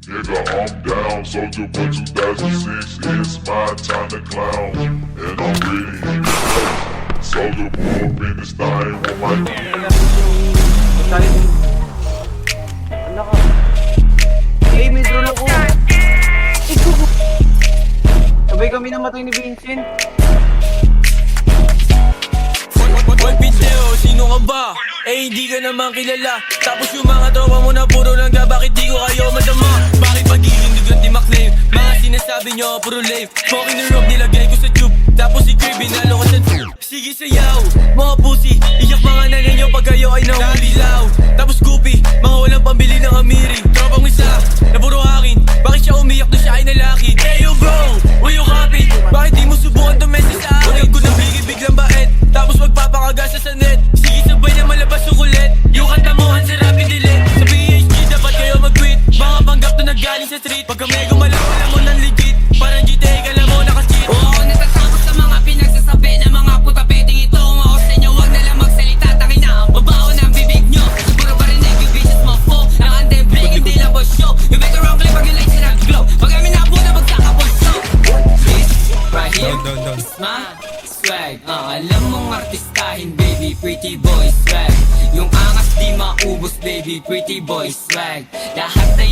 Nigga, I'm down, Soulja Boy 2006, it's my time to clown. And I'm ready in the place. Soulja Boy up in this thing with my Ano ka? Eh, may drone ako. Sabay kami namatay ni Vincent. Boy Pideo, sino ka ba? Eh hindi ka naman kilala. Tapos yung mga tropa mo na puro lang ka. Bakit di ko kayo madama? Bakit pag-iindig ang timaklim? Mga sinasabi nyo puro lame. Smoking the rope nilagay ko sa tube. Tapos si Kirby nalo ka sa tube. Sige sayaw, mga pussy. Iyak mga nanay nyo pag kayo ay nahuli loud. Tapos goopy, mga walang pambili ng amiri. Tropang isa, na puro hangin. Bakit siya umiyak na siya ay nalaki? Hey yo bro, will you copy? Bakit di mo subukan to message sa akin? Huwag ko na biglang baet. Tapos magpapakagasa sa net. Sige sabay na malabas yung kulit. Yung kanta mo ang sarap yung delete. Sa PHG dapat kayo mag-quit. Mga panggap to naggaling sa street. Pagka may gumalaw alam mo ng legit. Parang GTA ka lang mo nakaskit. Oo ako natatakot sa mga pinagsasabi ng mga puta peding ito. Kung ako sa inyo wag na lang magsalita. Takin na ang babaho ng bibig nyo. Puro pa rin yung bitches mo po. Nakante break hindi lang boss show. You make a wrong clip pag yung lights sila glow. Pag kami nabuta magsakapos show. This right here is my swag. Alam mong artistahin baby, pretty boy swag. Yung angas di maubos baby, pretty boy swag. Lahat ay